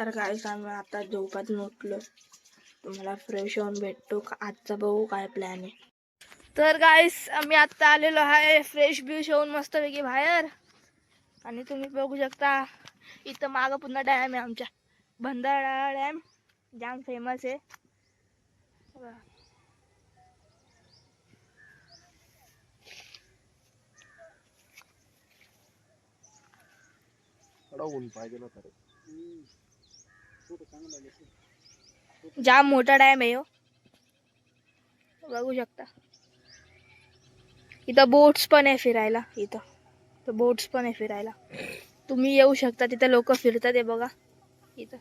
तर गाईस आम्ही आता झोपातून उठलो. तुम्हाला फ्रेश होऊन भेटतो. आजचा बघू काय प्लॅन आहे. तर गाईस आम्ही आता आलेलो आहे फ्रेश ब्यूश होऊन मस्तपैकी बाहेर. आणि तुम्ही बघू शकता इथं मागं पुन्हा डॅम आहे आमच्या. भंडारा डॅम जाम फेमस आहे. जाम मोठा डॅम आहे हो, बघू शकता. इथं बोट्स पण आहे फिरायला. इथं बोट्स पण आहे फिरायला. तुम्ही येऊ शकता. तिथं लोक फिरतात आहे बघा. इथं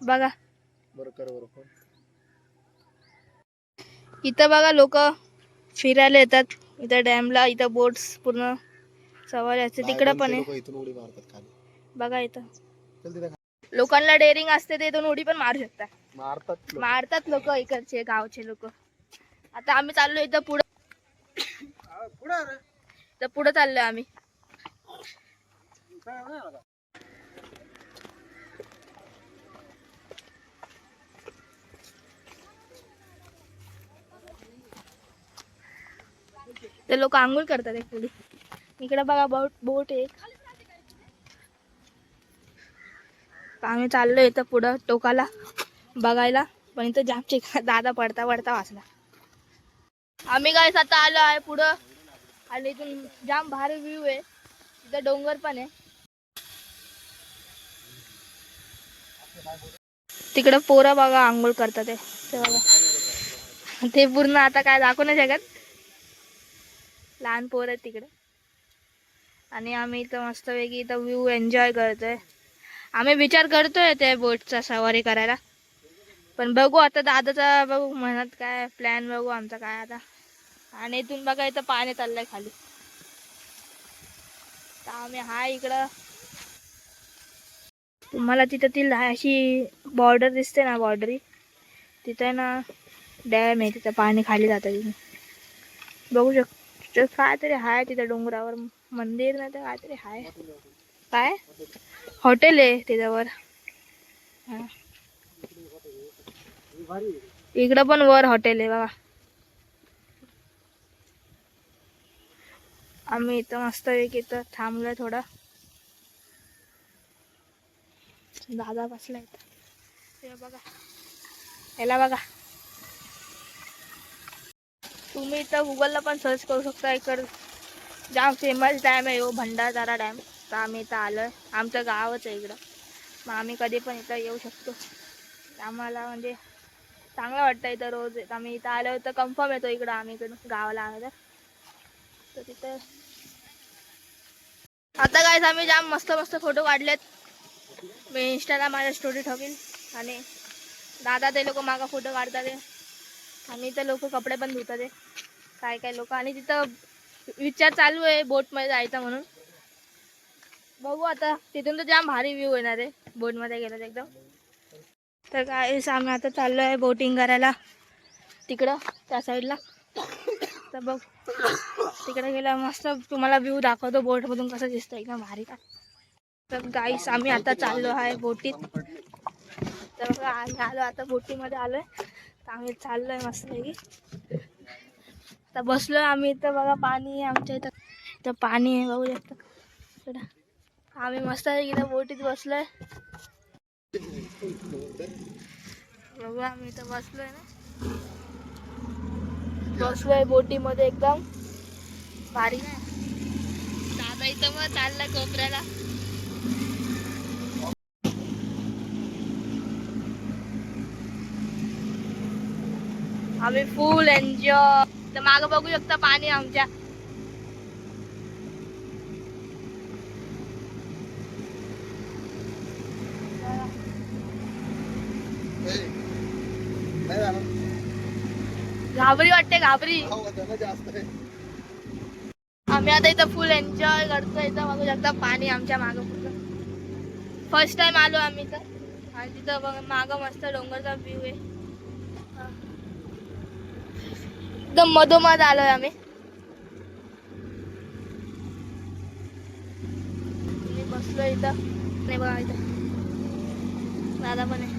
बघा. इथं बघा लोक फिरायला येतात इथं डॅमला. इथं बोट्स पूर्ण सवारी असते. तिकडं पण आहे बघा. इथं लोकांना डेअरिंग असते ते इथून उडी पण मारू शकतात. मारतात लोक इकडचे गावचे लोक. आता आम्ही चाललो इथं पुढं. तर पुढं चाललोय आम्ही. ते लोक आंघोळ करतात ऍक्च्युली. इकडे बघा बोट आहे. आम्ही चाललोय इथं पुढं टोकाला बघायला. पण इथं जामचे दादा पडता वाचला. आम्ही काय आता आलो आहे पुढं. आणि इथून जाम भारी व्ह्यू आहे. इथं डोंगर पण आहे. तिकडं पोरं बघा आंघोळ करतात ते बघा. ते पूर्ण आता काय दाखवू नाही शकत. लहान पोर आहेत तिकडे. आणि आम्ही इथं मस्तपैकी इथं व्ह्यू एन्जॉय करतोय. आम्ही विचार करतोय त्या बोटचा सवारी करायला. पण बघू आता दादाचा बघू म्हणत काय प्लॅन बघू आमचा काय आता. आणि इथून बघा इथं पाणी चाललंय खाली. तर आम्ही हाय इकडं. तुम्हाला तिथं ती अशी बॉर्डर दिसते ना, बॉर्डरी तिथे ना डॅम आहे. तिथं पाणी खाली जातं. तिथे बघू शकतो काहीतरी हाय तिथं डोंगरावर मंदिर नाही तर काहीतरी हाय. काय हॉटेल आहे त्याच्यावर. इकडं पण वर हॉटेल आहे बघा. आम्ही इथं मस्त इथं थांबलोय थोडा. दादा बसला इथं. ते बघा याला बघा. तुम्ही इथं गुगलला पण सर्च करू शकता. इकडं जाम फेमस डॅम आहे हो, भंडारदरा डॅम. तर आम्ही इथं आलोय. आमचं गावच आहे इकडं. मग आम्ही कधी पण इथं येऊ शकतो. आम्हाला म्हणजे चांगलं वाटतं इथं रोज. आम्ही इथं आलो तर कन्फर्म येतो इकडं. आम्ही इकडं गावाला आलो तर तिथं. आता काय आम्ही जाम मस्त फोटो काढलेत. मी इंस्टाला माझ्या स्टोरी ठेवीन. आणि दादा ते लोक मागा फोटो काढतात. आणि इथं लोक कपडे पण धुतात काय लोक. आणि तिथं विचार चालू आहे बोटमध्ये जायचा म्हणून. बघू आता. तिथून तर जाम भारी व्ह्यू येणार आहे बोटमध्ये गेलं तर एकदम. तर काय आम्ही आता चाललो आहे बोटिंग करायला तिकडं त्या साईडला. तर बघ तिकडे गेला मस्त तुम्हाला व्ह्यू दाखवतो बोटमधून कसं दिसतं एकदम भारी का. तर गाईस आम्ही आता चाललो आहे बोटीत. तर बघा आम्ही आलो आता बोटीमध्ये आलोय. तर आम्ही चाललोय मस्त पैकी. आता बसलोय आम्ही इथं बघा. पाणी आहे आमच्या इथं पाणी आहे बघू शकता. आम्ही मस्त इथं बोटीत बसलोय. बघू आम्ही इथं बसलोय ना. बसलोय बोटीमध्ये एकदम भारी नाही. दादा इथं मग चाललाय कोपऱ्याला. आम्ही फुल एन्जॉय. तर मागं बघू शकता पाणी आमच्या. घाबरी वाटते घाबरी. आम्ही आता इथं फुल एन्जॉय करतोय. इथं बघू शकता पाणी आमच्या मागं पूर्ण. फर्स्ट टाइम आलो आम्ही तर. आणि तिथं बघ मागं मस्त डोंगरचा व्ह्यू आहे. एकदम मधोमध आलोय आम्ही. बसलो इथं. नाही बघा इथं दादा पण आहे.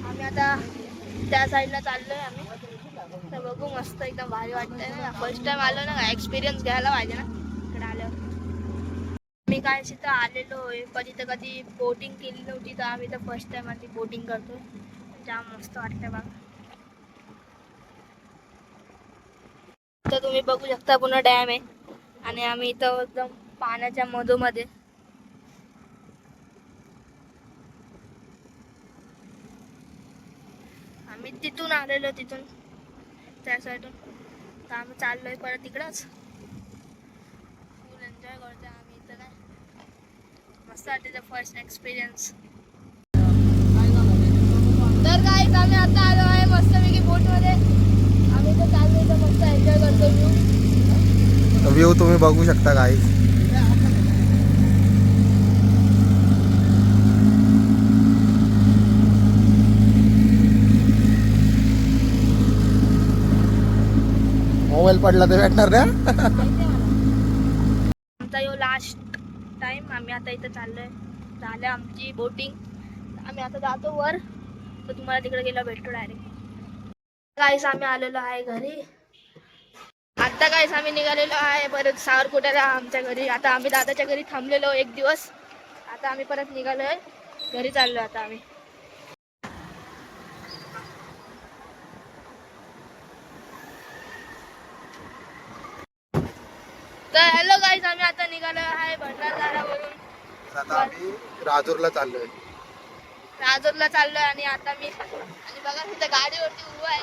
आम्ही आता त्या साईडला चाललोय आम्ही. तर बघू, मस्त एकदम भारी वाटतंय ना. फर्स्ट टाइम आलो ना, एक्सपिरियन्स घ्यायला पाहिजे ना इकडे आल्यावर. मी काय तिथं आलेलो आहे पण इथं कधी बोटिंग केली नव्हती, तर आम्ही तर फर्स्ट टाइम आधी बोटिंग करतोय. जाम मस्त वाटतंय बघा. तर तुम्ही बघू शकता पूर्ण डॅम आहे आणि आम्ही इथं एकदम पाण्याच्या मधोमध्ये. आम्ही तिथून आलेलो, तिथून त्या साईडून. तर आम्ही चाललोय परत तिकडंच. फुल एन्जॉय करतोय आम्ही इथं. काय मस्त वाटते फर्स्ट एक्सपिरियन्स. तर काय आम्ही आता आलो आहे मस्तपैकी बोटमध्ये. आम्ही तर चाललोय तर मस्त एन्जॉय करतो व्ह्यू तुम्ही बघू शकता गाईस. मोबाईल पडला तर भेटणार ना. आमचा यो लास्ट टाइम. आम्ही आता इथं चाललोय, झालं आमची बोटिंग. आम्ही आता जातो वर, तर तुम्हाला तिकडे गेला भेटतो डायरेक्ट. गाईस आम्ही आलेलो आहे घरी. आता गाईस आम्ही निघालेलो आहे परत सावरकुट्याला आमच्या घरी. आता आम्ही दादाच्या घरी थांबलेलो एक दिवस. आता आम्ही परत निघालोय घरी, चाललो आता आम्ही. तर हॅलो गाईस, आम्ही आता निघालो आहे भंडारदऱ्यावरून. आता आम्ही राजूरला चाललोय. राजूरला चाललोय आणि आता मी आणि बघा तिथं गाडीवरती उभा आहे.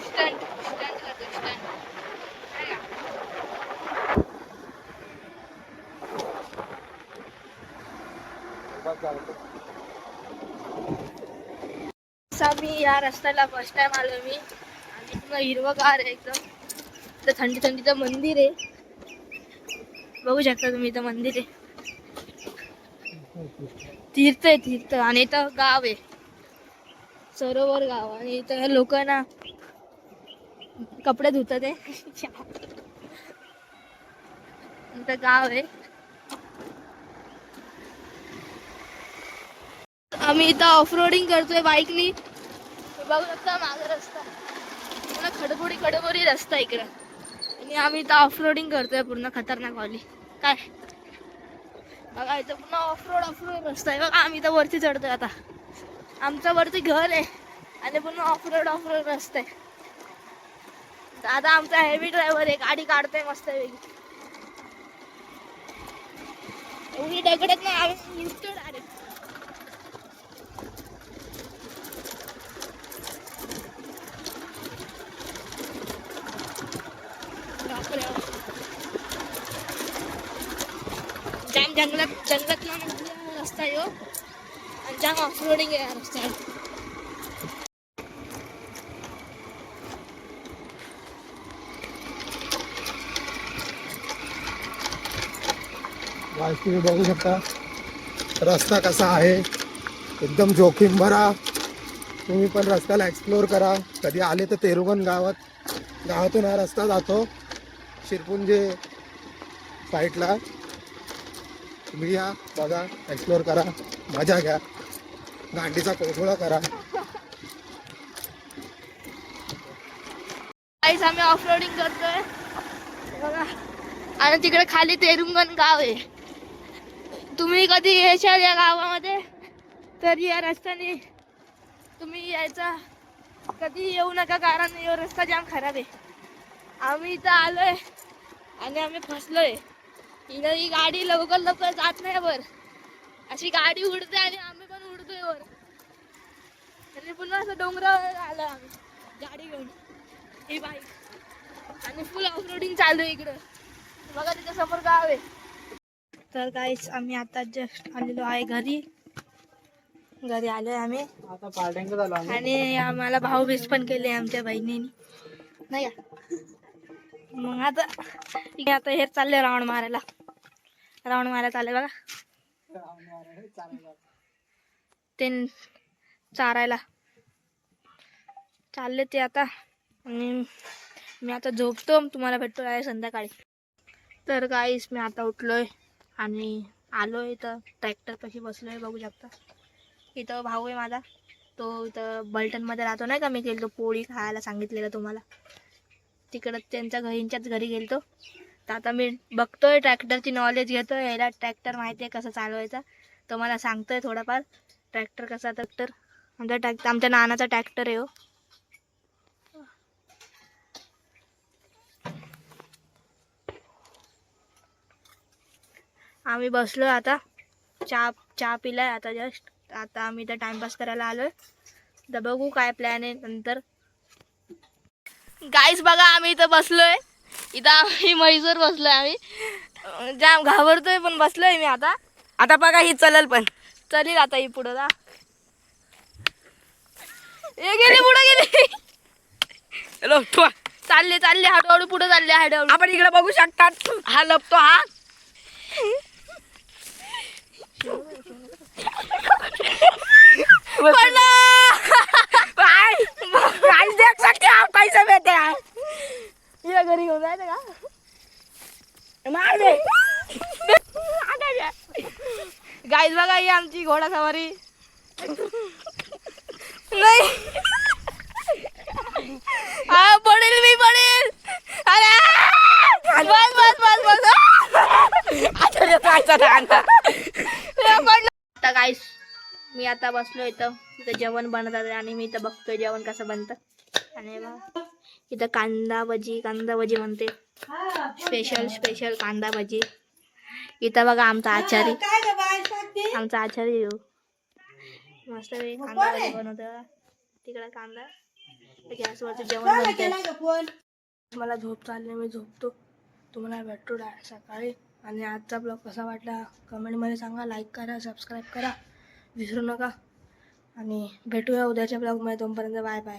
स्टंट स्टंट करतो स्टंट. मी या रस्त्याला फर्स्ट टाइम आलो मी. आणि पूर्ण हिरवगार आहे एकदम. तर थंडी थंडीचं मंदिर आहे, बघू शकता तुम्ही. इथं मंदिर आहे, तीर्थ आहे तीर्थ. आणि इथं गाव आहे, सरोवर गाव. आणि इथं लोक ना कपडे धुतात आहे. इथं गाव आहे. आम्ही इथं ऑफरोडिंग करतोय बाईकनी. बघू शकता माझा रस्ता पूर्ण खडबोडी रस्ता इकडं. आणि आम्ही इथं ऑफरोडिंग करतोय पूर्ण खतरनाक वाली. काय बघा इथं पूर्ण ऑफरोड रस्ता आहे बघा. आम्ही इथं वरती चढतोय आता. आमचं वरती घर आहे आणि पूर्ण ऑफरोड रस्ता आहे. दादा आमचा हेवी ड्रायव्हर आहे, गाडी काढतोय मस्त वेगळी. एवढी दगडत नाही, आम्ही उडतो डायरेक्ट. जाम जंगलात ना रस्ता आहे आणि जाम ऑफरोडिंग आहे रस्ता. गाईस तुम्ही बघू शकता रस्ता कसा आहे, एकदम जोखीम भरा. तुम्ही पण रस्त्याला एक्सप्लोर करा. कधी आले तर तेरुगण गावातून हा रस्ता जातो शिरपुंजे साईडला. तुम्ही या, बघा, एक्सप्लोर करा, मजा घ्या, गांडीचा कोथोळा करा. आम्ही ऑफरोडिंग करतोय बघा. आणि तिकडे खाली तेरुंगण गाव आहे. तुम्ही कधी येशाल या गावामध्ये तर या रस्त्याने तुम्ही यायचा कधी येऊ नका, कारण हा रस्ता जाम खराब आहे. आम्ही इथं आलोय आणि आम्ही फसलोय. ही गाडी लवकर जात नाही वर. अशी गाडी उडते आणि आम्ही पण उडतोय वर. आणि पुन्हा असं डोंगरावर आलो आम्ही गाडी घेऊन, ही बाईक. आणि फुल ऑफरोडिंग चालू आहे इकडं. बघा तिच्या समोर गाव आहे. तर गाईस आम्ही आता जस्ट आलेलो आहे घरी आलोय आम्ही. आणि आम्हाला भाऊबीज पण केली आमच्या बहिणीने, नाही का. मग आता हे चालले राऊंड मारायला चालले बघा. ते चारायला चालले ते आता. आणि मी आता झोपतो, तुम्हाला भेटतो आहे संध्याकाळी. तर गाईस मी आता उठलोय आणि आलोय इथं ट्रॅक्टरपाशी बसलोय, बघू शकता. इथं भाऊ आहे माझा, तो इथं बलटणमध्ये राहतो नाही का, मी गेलो पोळी खायला सांगितलेलं तुम्हाला, तिकडं त्यांच्या घरींच्याच घरी गेलतो. तर आता मी बघतोय, ट्रॅक्टरची नॉलेज घेतोय, याला ट्रॅक्टर माहिती आहे कसं चालवायचा, तो मला सांगतोय थोडाफार ट्रॅक्टर कसा. आमच्या नानाचा ट्रॅक्टर आहे हो. आम्ही बसलो आता, चहा पिलाय आता जस्ट. आता आम्ही इथं टाइमपास करायला आलोय, तर बघू काय प्लॅन आहे नंतर. गाईस बघा, आम्ही इथं बसलोय, इथं आम्ही म्हैसूर बसलोय. आम्ही जाम घाबरतोय पण बसलोय मी आता. आता बघा ही चलल पण चलील आता ही पुढं जा. हे गेली पुढे गेली. हॅलो चालले हळूहळू पुढे चालले हळूहळू. आपण इकडे बघू शकतात, हा लपतो हा. देख सकते आप कैसे बैठे हैं. या घरी घेऊन जायचं का? मार दे. गाईज बघा, ही आमची घोडा सवारी. नाही हा पडेल, मी पडेल. अरे बस बस बस बस. आता गाईस मी आता बसलो इथं जेवण बनतात आणि मी इथं बघतोय जेवण कसं बनतं. आणि बघ इथं कांदा भजी म्हणते, स्पेशल कांदा भजी. इथं बघा आमचा आचारी येऊ मस्त कांदा भजी बनवतो. तिकडे कांदा गॅसवरचं जेवण बनते. मला झोप चालली, मी झोपतो. तुम्हाला भेटतो सकाळी. आणि आजचा ब्लॉग कसा वाटला कमेंटमध्ये सांगा, लाईक करा, सबस्क्राईब करा, विसरू नका. आणि भेटूया उद्याच्या ब्लॉगमध्ये. तोपर्यंत बाय बाय.